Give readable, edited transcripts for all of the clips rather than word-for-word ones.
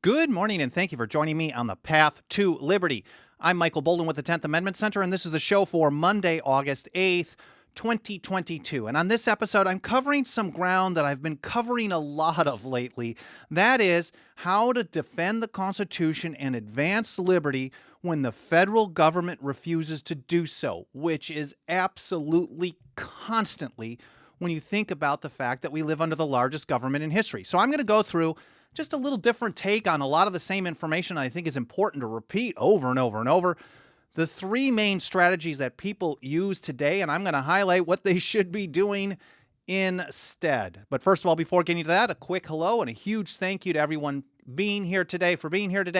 Good morning, and thank you for joining me on the Path to Liberty. I'm Michael Bolden with the 10th Amendment Center, and this is the show for Monday, August 8th, 2022. And on this episode, I'm covering some ground that I've been covering a lot of lately. That is how to defend the Constitution and advance liberty when the federal government refuses to do so, which is absolutely constantly when you think about the fact that we live under the largest government in history. So I'm going to go through just a little different take on a lot of the same information I think is important to repeat over and over and over. The three main strategies that people use today, and I'm going to highlight what they should be doing instead. But first of all, before getting to that, a quick hello and a huge thank you to everyone being here today,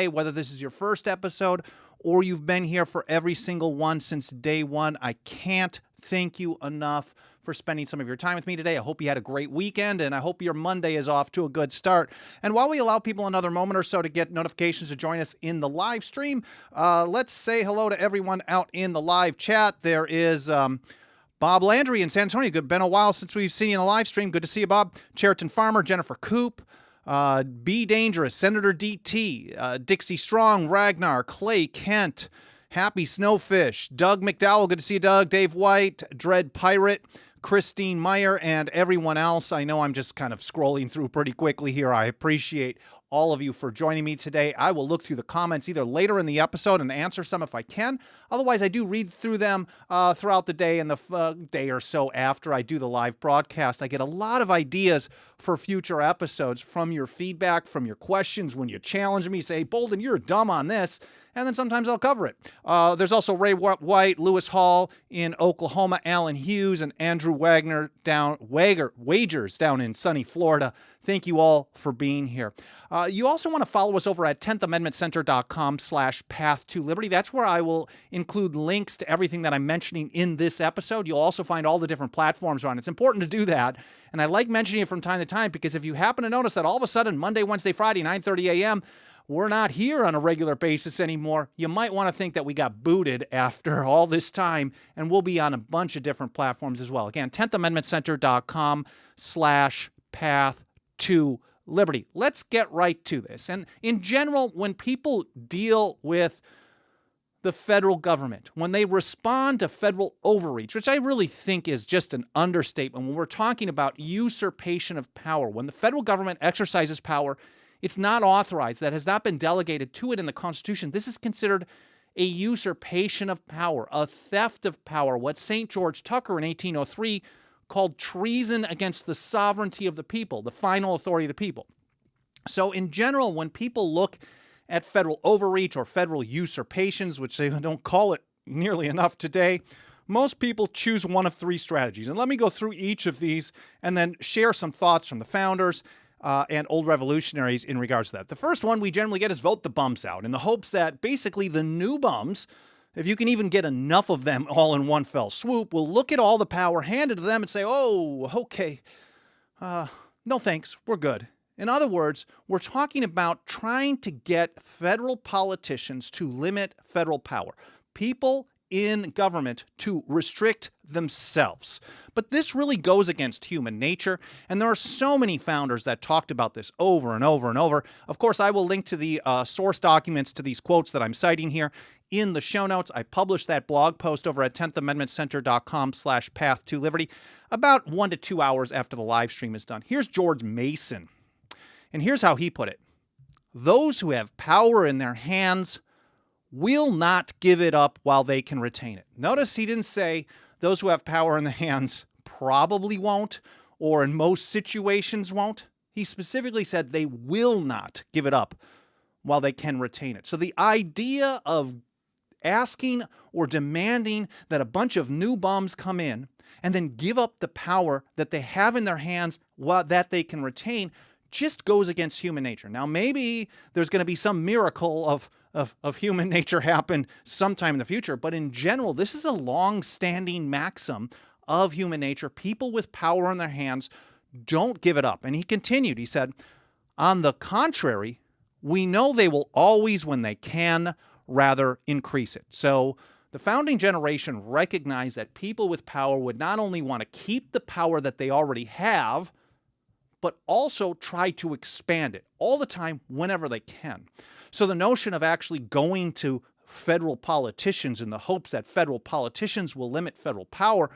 whether this is your first episode or you've been here for every single one since day one. I can't thank you enough for spending some of your time with me today. I hope you had a great weekend, and I hope your Monday is off to a good start. And while we allow people another moment or so to get notifications to join us in the live stream, let's say hello to everyone out in the live chat. There is Bob Landry in San Antonio. Good, been a while since we've seen you in the live stream. Good to see you, Bob. Cheriton Farmer, Jennifer Coop, Be Dangerous, Senator DT, Dixie Strong, Ragnar, Clay Kent, Happy Snowfish, Doug McDowell, good to see you, Doug, Dave White, Dread Pirate, Christine Meyer, and everyone else. I know I'm just kind of scrolling through pretty quickly here. I appreciate all of you for joining me today. I will look through the comments either later in the episode and answer some if I can. Otherwise, I do read through them throughout the day and the day or so after I do the live broadcast. I get a lot of ideas for future episodes from your feedback, from your questions. When you challenge me, say, hey, Bolden, you're dumb on this. And then sometimes I'll cover it. There's also Ray White, Lewis Hall in Oklahoma, Alan Hughes, and Andrew Wagers down in sunny Florida. Thank you all for being here. You also want to follow us over at 10thamendmentcenter.com/path to liberty. That's where I will include links to everything that I'm mentioning in this episode. You'll also find all the different platforms on it. It's important to do that. And I like mentioning it from time to time because if you happen to notice that all of a sudden Monday, Wednesday, Friday, 9:30 a.m., we're not here on a regular basis anymore, you might want to think that we got booted after all this time, and we'll be on a bunch of different platforms as well. Again, 10thamendmentcenter.com/path to liberty. Let's get right to this. And in general, when people deal with the federal government, when they respond to federal overreach, which I really think is just an understatement, when we're talking about usurpation of power, when the federal government exercises power, it's not authorized, that has not been delegated to it in the Constitution, this is considered a usurpation of power, a theft of power, what St. George Tucker in 1803 called treason against the sovereignty of the people, the final authority of the people. So in general, when people look at federal overreach or federal usurpations, which they don't call it nearly enough today, most people choose one of three strategies. And let me go through each of these and then share some thoughts from the founders and old revolutionaries in regards to that. The first one we generally get is vote the bums out in the hopes that basically the new bums, if you can even get enough of them all in one fell swoop, will look at all the power handed to them and say, oh, okay, no thanks, we're good. In other words, we're talking about trying to get federal politicians to limit federal power. People in government to restrict themselves. But this really goes against human nature, and there are so many founders that talked about this over and over and over. Of course, I will link to the source documents to these quotes that I'm citing here in the show notes. I published that blog post over at 10thamendmentcenter.com/path to liberty about 1 to 2 hours after the live stream is done. Here's George Mason, and here's how he put it. Those who have power in their hands will not give it up while they can retain it. Notice he didn't say those who have power in the hands probably won't, or in most situations won't. He specifically said they will not give it up while they can retain it. So the idea of asking or demanding that a bunch of new bums come in and then give up the power that they have in their hands that they can retain just goes against human nature. Now, maybe there's going to be some miracle of human nature happen sometime in the future, but in general, this is a long-standing maxim of human nature. People with power in their hands don't give it up. And he continued, he said, on the contrary, we know they will always, when they can, rather increase it. So the founding generation recognized that people with power would not only want to keep the power that they already have, but also try to expand it all the time whenever they can. So the notion of actually going to federal politicians in the hopes that federal politicians will limit federal power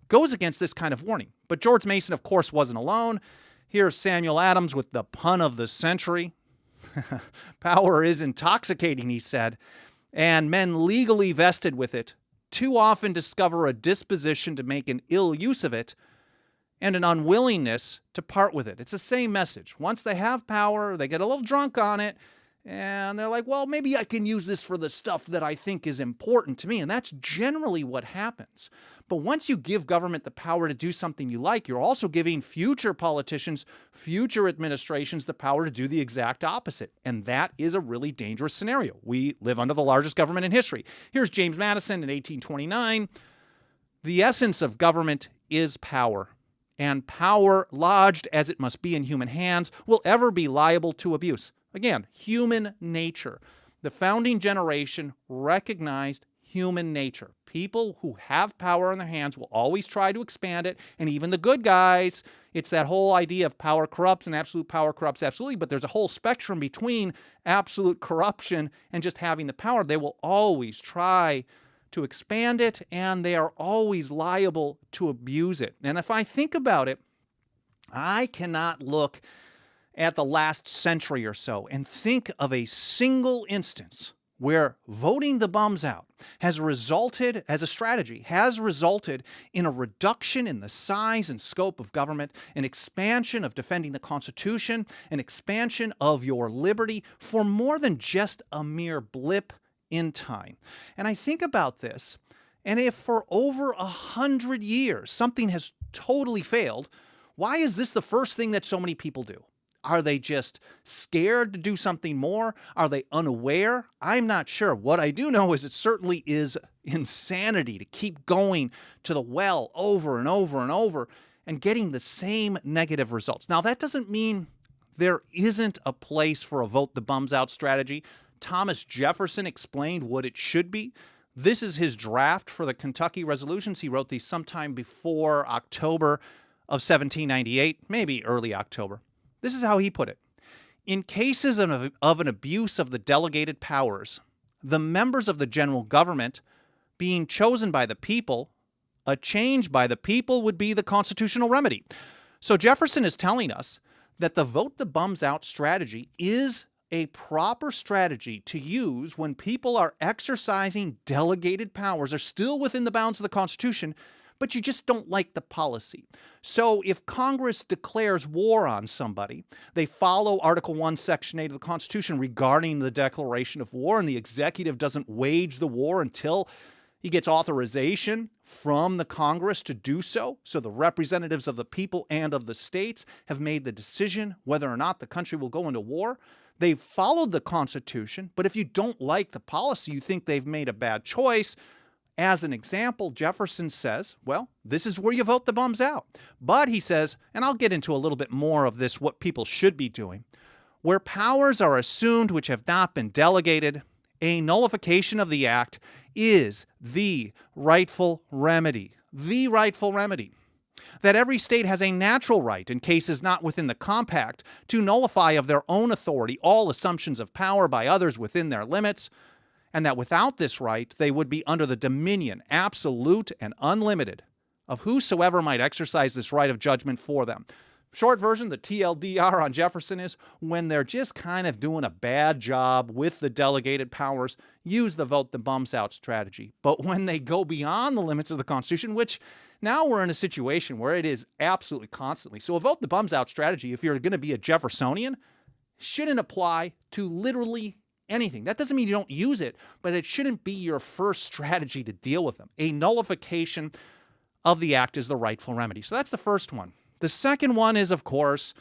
goes against this kind of warning. But George Mason, of course, wasn't alone. Here's Samuel Adams with the pun of the century. Power is intoxicating, he said, and men legally vested with it too often discover a disposition to make an ill use of it and an unwillingness to part with it. It's the same message. Once they have power, they get a little drunk on it, and they're like, well, maybe I can use this for the stuff that I think is important to me. And that's generally what happens. But once you give government the power to do something you like, you're also giving future politicians, future administrations, the power to do the exact opposite. And that is a really dangerous scenario. We live under the largest government in history. Here's James Madison in 1829. The essence of government is power, and power, lodged as it must be in human hands, will ever be liable to abuse. Again, human nature. The founding generation recognized human nature. People who have power in their hands will always try to expand it, and even the good guys, it's that whole idea of power corrupts and absolute power corrupts absolutely, but there's a whole spectrum between absolute corruption and just having the power. They will always try to expand it, and they are always liable to abuse it. And if I think about it, I cannot look at the last century or so and think of a single instance where voting the bums out has resulted, as a strategy, has resulted in a reduction in the size and scope of government, an expansion of defending the Constitution, an expansion of your liberty for more than just a mere blip in time. And I think about this, and if for over 100 years something has totally failed, why is this the first thing that so many people do? Are they just scared to do something more? Are they unaware? I'm not sure. What I do know is it certainly is insanity to keep going to the well over and over and over and getting the same negative results. Now, that doesn't mean there isn't a place for a vote the bums out strategy. Thomas Jefferson explained what it should be. This is his draft for the Kentucky resolutions. He wrote these sometime before October of 1798, maybe early October. This is how he put it. In cases of an abuse of the delegated powers, the members of the general government being chosen by the people, a change by the people would be the constitutional remedy. So Jefferson is telling us that the vote the bums out strategy is a proper strategy to use when people are exercising delegated powers, are still within the bounds of the Constitution, but you just don't like the policy. So if Congress declares war on somebody, they follow Article 1, Section 8 of the Constitution regarding the declaration of war, and the executive doesn't wage the war until he gets authorization from the Congress to do so. So the representatives of the people and of the states have made the decision whether or not the country will go into war. They've followed the Constitution, but if you don't like the policy, you think they've made a bad choice. As an example, Jefferson says, well, this is where you vote the bums out. But he says, and I'll get into a little bit more of this, what people should be doing, where powers are assumed which have not been delegated, a nullification of the act is the rightful remedy. The rightful remedy. That every state has a natural right, in cases not within the compact, to nullify of their own authority all assumptions of power by others within their limits, and that without this right, they would be under the dominion, absolute and unlimited, of whosoever might exercise this right of judgment for them. Short version, the TLDR on Jefferson is when they're just kind of doing a bad job with the delegated powers, use the vote the bums out strategy. But when they go beyond the limits of the Constitution, which now we're in a situation where it is absolutely constantly. So a vote the bums out strategy, if you're going to be a Jeffersonian, shouldn't apply to literally anything. That doesn't mean you don't use it, but it shouldn't be your first strategy to deal with them. A nullification of the act is the rightful remedy. So that's the first one. The second one is, of course,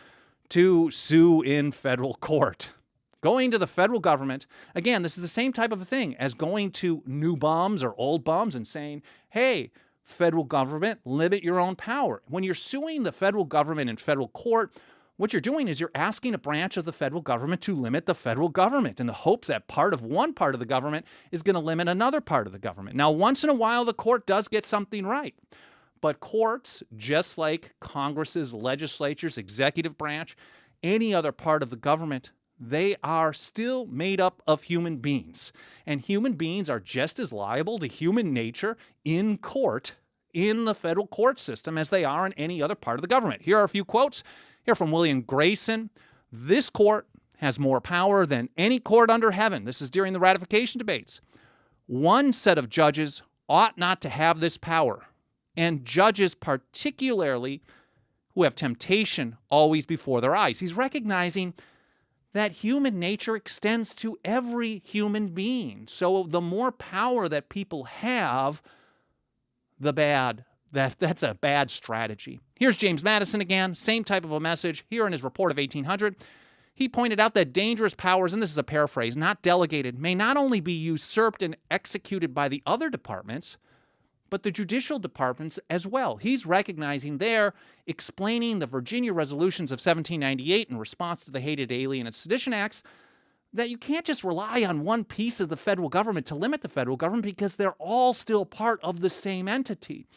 to sue in federal court. Going to the federal government, again, this is the same type of a thing as going to new bums or old bums and saying, hey, federal government, limit your own power. When you're suing the federal government in federal court, what you're doing is you're asking a branch of the federal government to limit the federal government in the hopes that one part of the government is going to limit another part of the government. Now, once in a while, the court does get something right. But courts, just like Congress's, legislatures, executive branch, any other part of the government, they are still made up of human beings. And human beings are just as liable to human nature in court, in the federal court system, as they are in any other part of the government. Here are a few quotes. Here from William Grayson. This court has more power than any court under heaven. This is during the ratification debates. One set of judges ought not to have this power, and judges particularly who have temptation always before their eyes. He's recognizing that human nature extends to every human being. So the more power that people have, that's a bad strategy. Here's James Madison again, same type of a message. Here in his report of 1800, he pointed out that dangerous powers, and this is a paraphrase, not delegated, may not only be usurped and executed by the other departments, but the judicial departments as well. He's recognizing there, explaining the Virginia resolutions of 1798 in response to the Hated Alien and Sedition Acts, that you can't just rely on one piece of the federal government to limit the federal government because they're all still part of the same entity.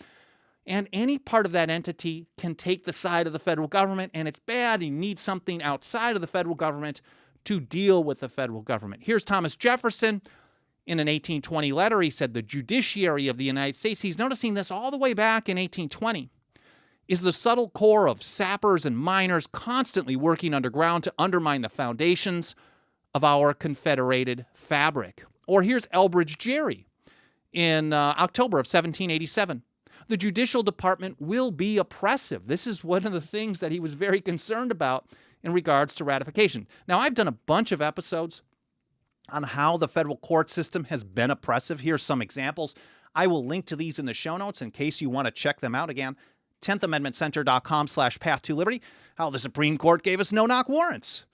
And any part of that entity can take the side of the federal government, and it's bad. You need something outside of the federal government to deal with the federal government. Here's Thomas Jefferson. In an 1820 letter, he said the judiciary of the United States, he's noticing this all the way back in 1820, is the subtle core of sappers and miners constantly working underground to undermine the foundations of our confederated fabric. Or here's Elbridge Gerry in October of 1787. The judicial department will be oppressive. This is one of the things that he was very concerned about in regards to ratification. Now, I've done a bunch of episodes on how the federal court system has been oppressive. Here's some examples. I will link to these in the show notes in case you want to check them out again. 10thamendmentcenter.com/path-to-liberty. How the Supreme Court gave us no-knock warrants.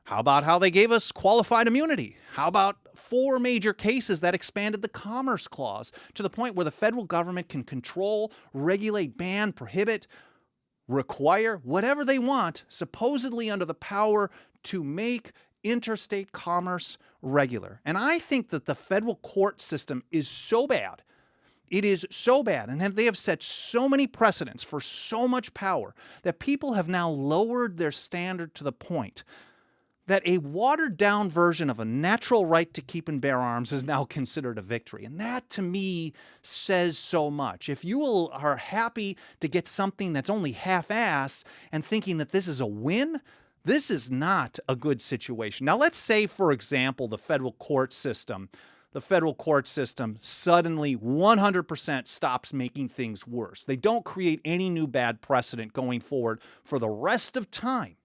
How about how they gave us qualified immunity? How about 4 major cases that expanded the Commerce Clause to the point where the federal government can control, regulate, ban, prohibit, require, whatever they want, supposedly under the power to make interstate commerce regular. And I think that the federal court system is so bad. It is so bad, and they have set so many precedents for so much power that people have now lowered their standard to the point that a watered-down version of a natural right to keep and bear arms is now considered a victory. And that, to me, says so much. If you are happy to get something that's only half-ass and thinking that this is a win, this is not a good situation. Now, let's say, for example, the federal court system suddenly 100% stops making things worse. They don't create any new bad precedent going forward for the rest of time.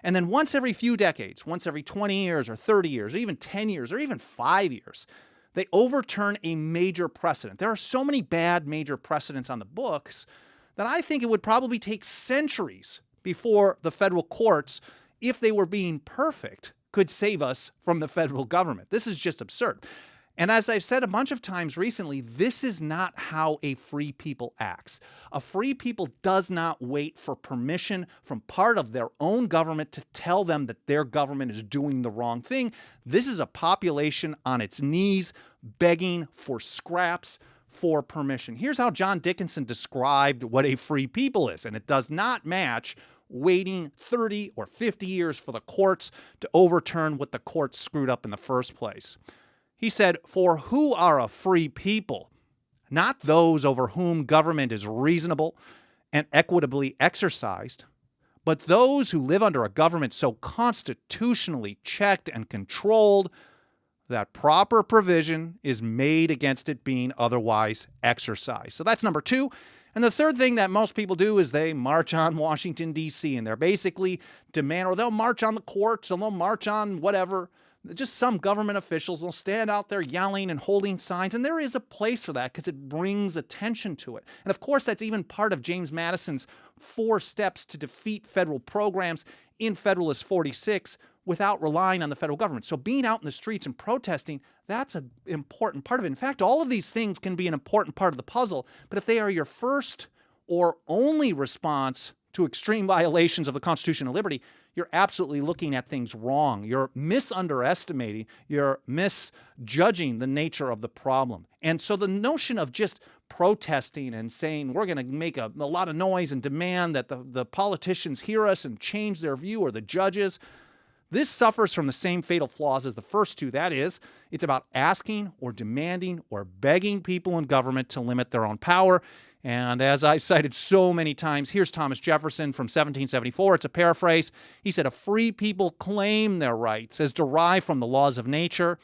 And then once every few decades, once every 20 years or 30 years, or even 10 years, or even 5 years, they overturn a major precedent. There are so many bad major precedents on the books that I think it would probably take centuries before the federal courts, if they were being perfect, could save us from the federal government. This is just absurd. And as I've said a bunch of times recently, this is not how a free people acts. A free people does not wait for permission from part of their own government to tell them that their government is doing the wrong thing. This is a population on its knees begging for scraps for permission. Here's how John Dickinson described what a free people is, and it does not match waiting 30 or 50 years for the courts to overturn what the courts screwed up in the first place. He said, "For who are a free people? Not those over whom government is reasonable and equitably exercised, But those who live under a government so constitutionally checked and controlled that proper provision is made against it being otherwise exercised. So that's number two. And the third thing that most people do is they march on Washington, D.C., and they're basically demand, or they'll march on the courts, or they'll march on whatever. Just some government officials will stand out there yelling and holding signs, and there is a place for that because it brings attention to it. And of course, that's even part of James Madison's 4 steps to defeat federal programs in Federalist 46 without relying on the federal government. So being out in the streets and protesting, that's an important part of it. In fact, all of these things can be an important part of the puzzle, but if they are your first or only response to extreme violations of the Constitution and liberty, you're absolutely looking at things wrong. You're misunderestimating, you're misjudging the nature of the problem. And so the notion of just protesting and saying we're going to make a lot of noise and demand that the politicians hear us and change their view, or the judges, this suffers from the same fatal flaws as the first two. That is, it's about asking or demanding or begging people in government to limit their own power. And as I've cited so many times, here's Thomas Jefferson from 1774. It's a paraphrase. He said, "A free people claim their rights as derived from the laws of nature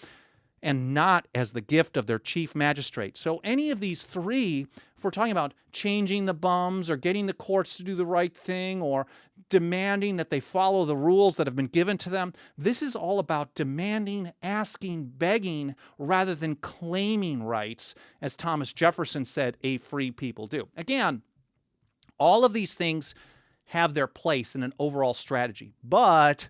and not as the gift of their chief magistrate." So any of these three, if we're talking about changing the bums or getting the courts to do the right thing or demanding that they follow the rules that have been given to them, this is all about demanding, asking, begging, rather than claiming rights, as Thomas Jefferson said a free people do. Again, all of these things have their place in an overall strategy, but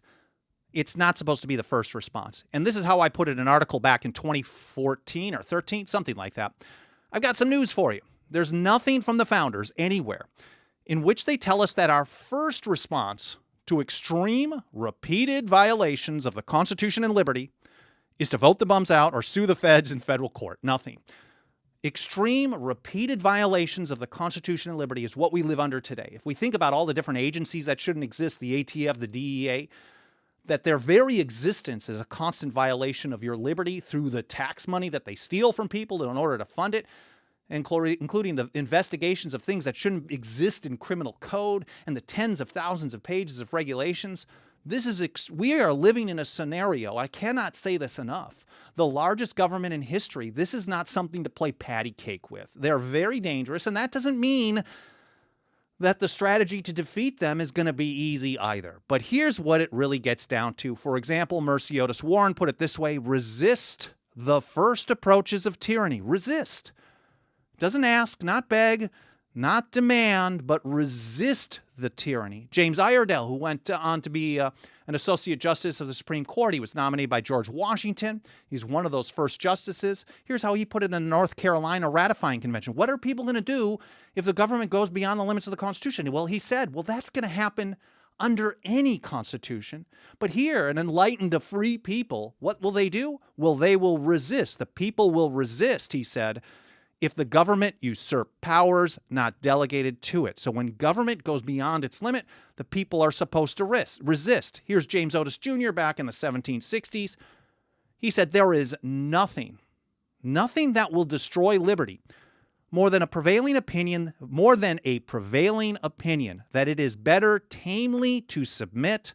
it's not supposed to be the first response. And this is how I put it in an article back in 2014 or 13, something like that. I've got some news for you. There's nothing from the founders anywhere in which they tell us that our first response to extreme, repeated violations of the Constitution and liberty is to vote the bums out or sue the feds in federal court. Nothing. Extreme, repeated violations of the Constitution and liberty is what we live under today. If we think about all the different agencies that shouldn't exist, the ATF, the DEA, that their very existence is a constant violation of your liberty through the tax money that they steal from people in order to fund it, including the investigations of things that shouldn't exist in criminal code and the tens of thousands of pages of regulations. We are living in a scenario, I cannot say this enough, the largest government in history. This is not something to play patty cake with. They're very dangerous, and that doesn't mean that the strategy to defeat them is going to be easy either. But here's what it really gets down to. For example, Mercy Otis Warren put it this way: resist the first approaches of tyranny. Resist. Doesn't ask, not beg, not demand, but resist the tyranny. James Iredell, who went on to be an Associate Justice of the Supreme Court, he was nominated by George Washington. He's one of those first justices. Here's how he put it in the North Carolina ratifying convention. What are people going to do if the government goes beyond the limits of the Constitution? Well, he said, well, that's going to happen under any constitution. But here, an enlightened, a free people, what will they do? Well, they will resist. The people will resist, he said, if the government usurp powers not delegated to it. So when government goes beyond its limit, the people are supposed to resist. Here's James Otis Jr. back in the 1760s. He said, there is nothing that will destroy liberty more than a prevailing opinion that it is better tamely to submit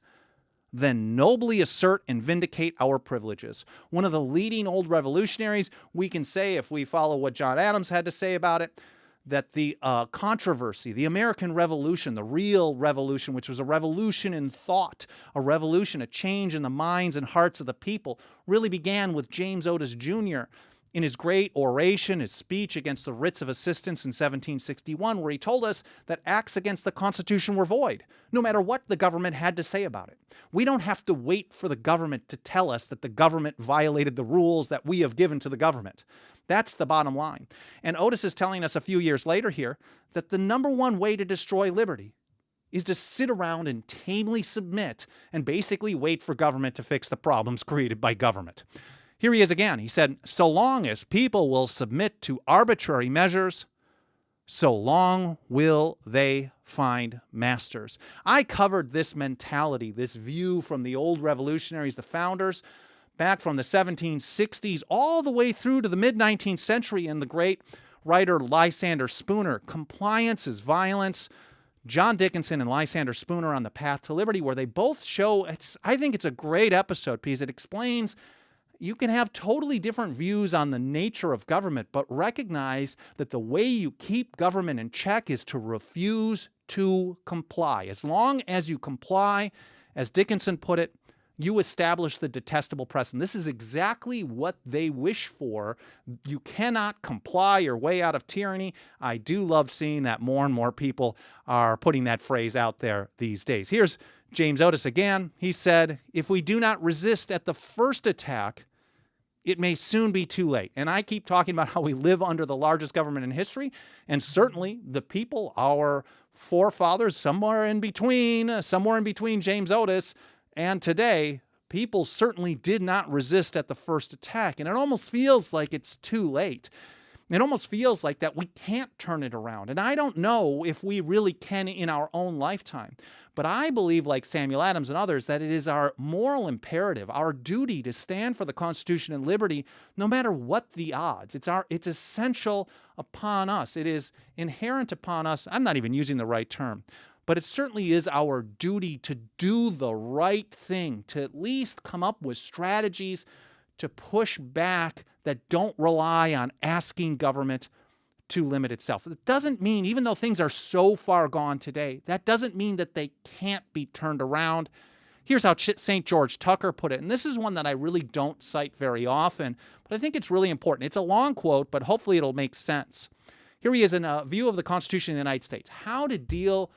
than nobly assert and vindicate our privileges. One of the leading old revolutionaries, we can say, if we follow what John Adams had to say about it, that the controversy, the American Revolution, the real revolution, which was a revolution in thought, a revolution, a change in the minds and hearts of the people, really began with James Otis Jr. in his great oration, his speech against the writs of assistance in 1761, where he told us that acts against the Constitution were void, no matter what the government had to say about it. We don't have to wait for the government to tell us that the government violated the rules that we have given to the government. That's the bottom line. And Otis is telling us a few years later here that the number one way to destroy liberty is to sit around and tamely submit and basically wait for government to fix the problems created by government. Here he is again. He said, so long as people will submit to arbitrary measures, so long will they find masters. I covered this mentality, this view from the old revolutionaries, the founders, back from the 1760s all the way through to the mid-19th century, and the great writer Lysander Spooner. Compliance is violence. John Dickinson and Lysander Spooner on The Path to Liberty, where they both show, I think it's a great episode because it explains you can have totally different views on the nature of government, but recognize that the way you keep government in check is to refuse to comply. As long as you comply, as Dickinson put it, you establish the detestable precedent. This is exactly what they wish for. You cannot comply your way out of tyranny. I do love seeing that more and more people are putting that phrase out there these days. Here's James Otis again. He said, "If we do not resist at the first attack, it may soon be too late." And I keep talking about how we live under the largest government in history, and certainly the people, our forefathers, somewhere in between James Otis and today, people certainly did not resist at the first attack. And it almost feels like it's too late. It almost feels like that we can't turn it around. And I don't know if we really can in our own lifetime. But I believe, like Samuel Adams and others, that it is our moral imperative, our duty to stand for the Constitution and liberty no matter what the odds. It's essential upon us. It is inherent upon us. I'm not even using the right term. But it certainly is our duty to do the right thing, to at least come up with strategies to push back that don't rely on asking government to limit itself. It doesn't mean, even though things are so far gone today, that doesn't mean that they can't be turned around. Here's how St. George Tucker put it, and this is one that I really don't cite very often, but I think it's really important. It's a long quote, but hopefully it'll make sense. Here he is in a view of the Constitution of the United States, how to deal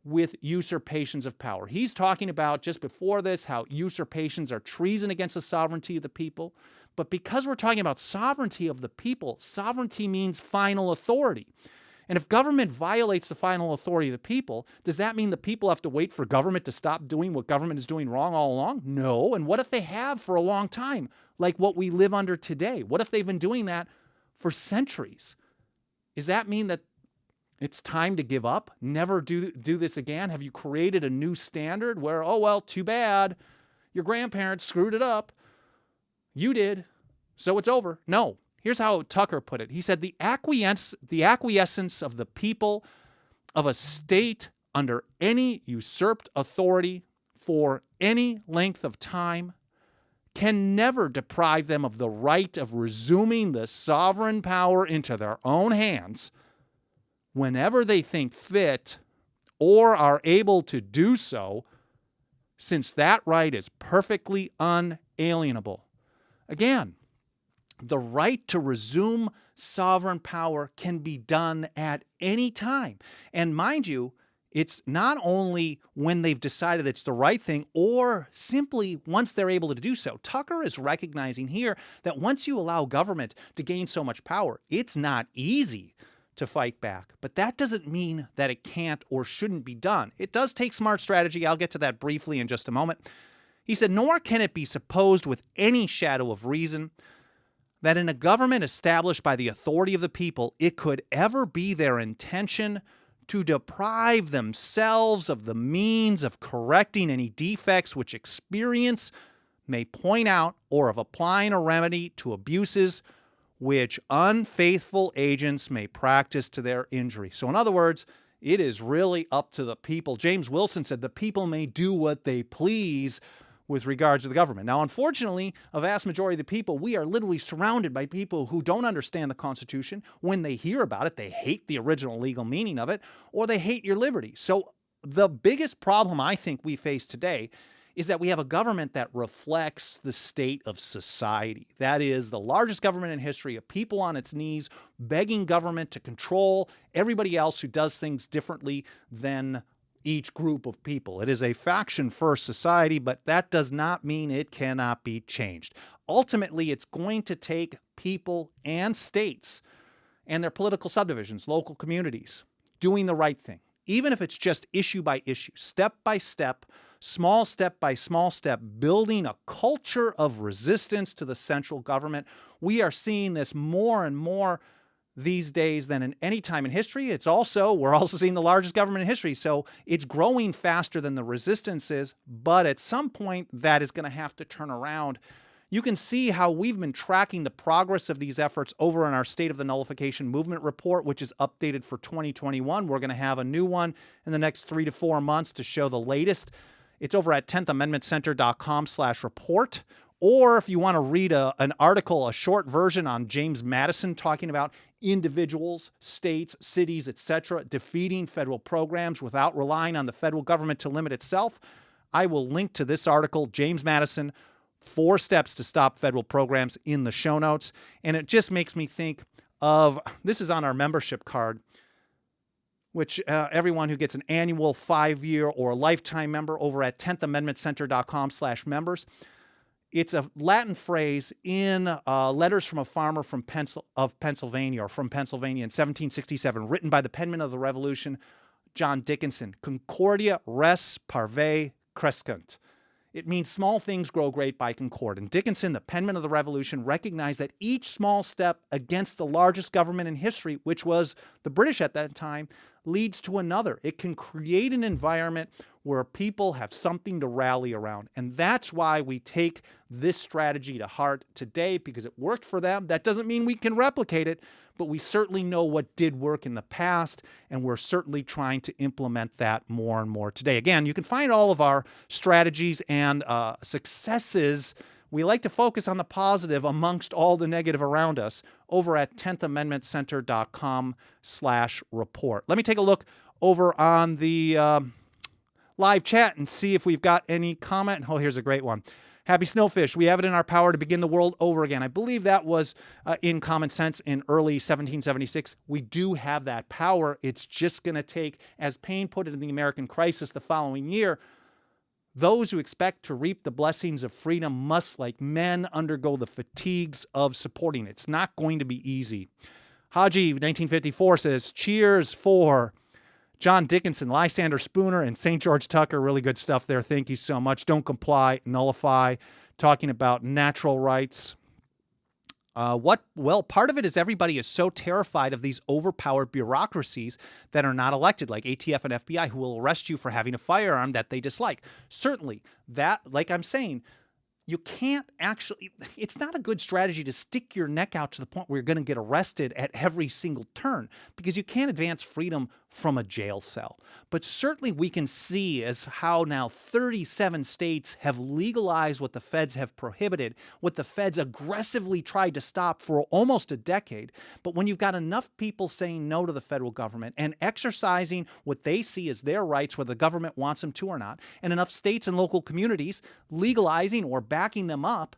with usurpations of power. He's talking about, just before this, how usurpations are treason against the sovereignty of the people. But because we're talking about sovereignty of the people, sovereignty means final authority. And if government violates the final authority of the people, does that mean the people have to wait for government to stop doing what government is doing wrong all along? No. And what if they have for a long time, like what we live under today? What if they've been doing that for centuries? Does that mean that it's time to give up? Never do this again? Have you created a new standard where, oh, well, too bad, your grandparents screwed it up. You did, so it's over? No. Here's how Tucker put it. He said, the acquiescence of the people of a state under any usurped authority for any length of time can never deprive them of the right of resuming the sovereign power into their own hands whenever they think fit or are able to do so, since that right is perfectly unalienable. Again, the right to resume sovereign power can be done at any time. And mind you, it's not only when they've decided it's the right thing or simply once they're able to do so. Tucker is recognizing here that once you allow government to gain so much power, it's not easy to fight back. But that doesn't mean that it can't or shouldn't be done. It does take smart strategy. I'll get to that briefly in just a moment. He said, nor can it be supposed with any shadow of reason that in a government established by the authority of the people, it could ever be their intention to deprive themselves of the means of correcting any defects which experience may point out, or of applying a remedy to abuses which unfaithful agents may practice to their injury. So in other words, it is really up to the people. James Wilson said the people may do what they please with regards to the government. Now, unfortunately, a vast majority of the people, we are literally surrounded by people who don't understand the Constitution. When they hear about it, they hate the original legal meaning of it, or they hate your liberty. So the biggest problem I think we face today is that we have a government that reflects the state of society. That is the largest government in history, of people on its knees begging government to control everybody else who does things differently than each group of people. It is a faction-first society, but that does not mean it cannot be changed. Ultimately, it's going to take people and states and their political subdivisions, local communities, doing the right thing, even if it's just issue by issue, step by step by small step, building a culture of resistance to the central government. We are seeing this more and more these days than in any time in history. We're also seeing the largest government in history, so it's growing faster than the resistance is, but at some point that is going to have to turn around. You can see how we've been tracking the progress of these efforts over in our State of the Nullification Movement report, which is updated for 2021. We're going to have a new one in the next 3 to 4 months to show the latest. It's over at 10thamendmentcenter.com/report. Or if you want to read an article, a short version on James Madison talking about individuals, states, cities, etc., defeating federal programs without relying on the federal government to limit itself, I will link to this article, James Madison, 4 Steps to Stop Federal Programs, in the show notes. And it just makes me think of, this is on our membership card, which everyone who gets an annual 5-year or a lifetime member over at 10thamendmentcenter.com/members. It's a Latin phrase in Letters from a Farmer from Pennsylvania in 1767, written by the penman of the Revolution, John Dickinson. Concordia res parve crescunt. It means small things grow great by concord. And Dickinson, the penman of the Revolution, recognized that each small step against the largest government in history, which was the British at that time, leads to another. It can create an environment where people have something to rally around. And that's why we take this strategy to heart today, because it worked for them. That doesn't mean we can replicate it, but we certainly know what did work in the past, and we're certainly trying to implement that more and more today. Again, you can find all of our strategies and successes. We like to focus on the positive amongst all the negative around us over at 10thamendmentcenter.com/report. Let me take a look over on the live chat and see if we've got any comment. Oh, here's a great one. Happy Snowfish, we have it in our power to begin the world over again. I believe that was in Common Sense in early 1776. We do have that power. It's just going to take, as Paine put it in the American Crisis the following year, those who expect to reap the blessings of freedom must, like men, undergo the fatigues of supporting it. It's not going to be easy. Haji, 1954, says, cheers for John Dickinson, Lysander Spooner, and St. George Tucker. Really good stuff there. Thank you so much. Don't comply, nullify, talking about natural rights. Well, part of it is everybody is so terrified of these overpowered bureaucracies that are not elected, like ATF and FBI, who will arrest you for having a firearm that they dislike. Certainly, that, like I'm saying, you can't actually, it's not a good strategy to stick your neck out to the point where you're going to get arrested at every single turn, because you can't advance freedom from a jail cell. But certainly we can see as how now 37 states have legalized what the feds have prohibited, what the feds aggressively tried to stop for almost a decade. But when you've got enough people saying no to the federal government and exercising what they see as their rights, whether the government wants them to or not, and enough states and local communities legalizing or backing them up,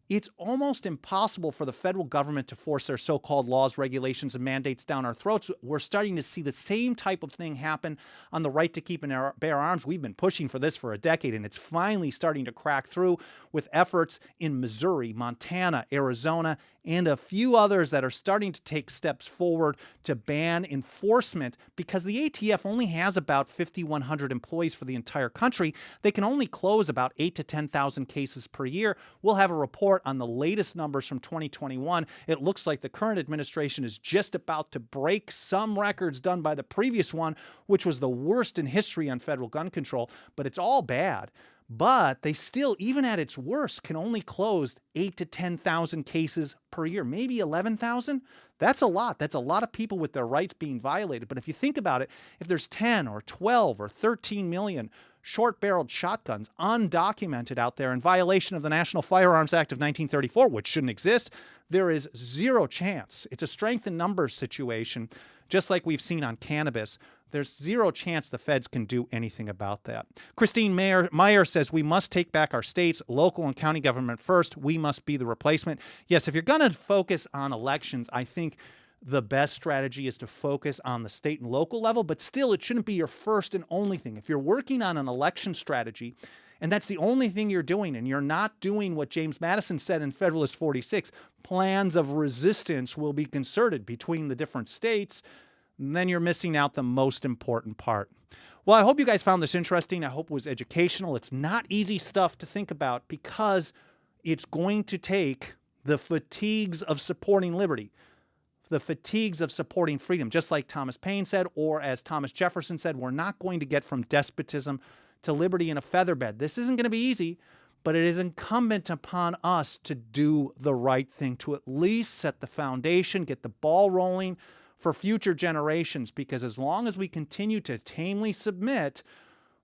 it's almost impossible for the federal government to force their so-called laws, regulations, and mandates down our throats. We're starting to see the same type of thing happen on the right to keep and bear arms. We've been pushing for this for a decade, and it's finally starting to crack through with efforts in Missouri, Montana, Arizona, and a few others that are starting to take steps forward to ban enforcement, because the ATF only has about 5,100 employees for the entire country. They can only close about 8,000 to 10,000 cases per year. We'll have a report on the latest numbers from 2021. It looks like the current administration is just about to break some records done by the previous one, which was the worst in history on federal gun control, but it's all bad. But they still, even at its worst, can only close 8,000 to 10,000 cases per year, maybe 11,000. That's a lot. That's a lot of people with their rights being violated. But if you think about it, if there's 10 or 12 or 13 million short-barreled shotguns undocumented out there in violation of the National Firearms Act of 1934, which shouldn't exist, there is zero chance. It's a strength in numbers situation, just like we've seen on cannabis. There's zero chance the feds can do anything about that. Christine Meyer says, we must take back our states, local and county government first. We must be the replacement. Yes, if you're going to focus on elections, I think the best strategy is to focus on the state and local level, but still it shouldn't be your first and only thing. If you're working on an election strategy, and that's the only thing you're doing, and you're not doing what James Madison said in Federalist 46, plans of resistance will be concerted between the different states, then you're missing out the most important part. Well, I hope you guys found this interesting. I hope it was educational. It's not easy stuff to think about, because it's going to take the fatigues of supporting liberty, the fatigues of supporting freedom, just like Thomas Paine said, or as Thomas Jefferson said, we're not going to get from despotism to liberty in a feather bed. This isn't going to be easy, but it is incumbent upon us to do the right thing, to at least set the foundation, get the ball rolling for future generations, because as long as we continue to tamely submit,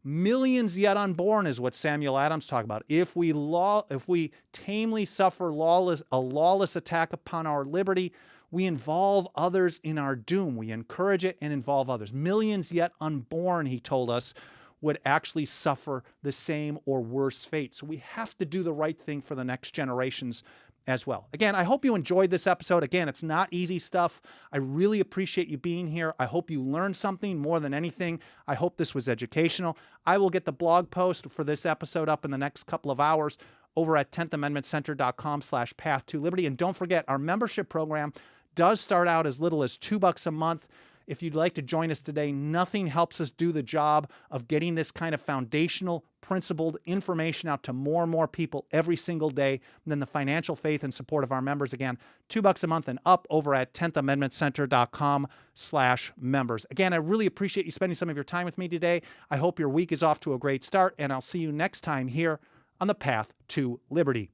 millions yet unborn is what Samuel Adams talked about. If we tamely suffer a lawless attack upon our liberty, we involve others in our doom. We encourage it and involve others. Millions yet unborn, he told us, would actually suffer the same or worse fate. So we have to do the right thing for the next generations as well. Again, I hope you enjoyed this episode. Again, it's not easy stuff. I really appreciate you being here. I hope you learned something more than anything. I hope this was educational. I will get the blog post for this episode up in the next couple of hours over at 10thamendmentcenter.com/path-to-liberty. And don't forget, our membership program does start out as little as $2 a month. If you'd like to join us today, nothing helps us do the job of getting this kind of foundational, principled information out to more and more people every single day than the financial faith and support of our members. Again, $2 a month and up over at 10thamendmentcenter.com/members. Again, I really appreciate you spending some of your time with me today. I hope your week is off to a great start, and I'll see you next time here on the Path to Liberty.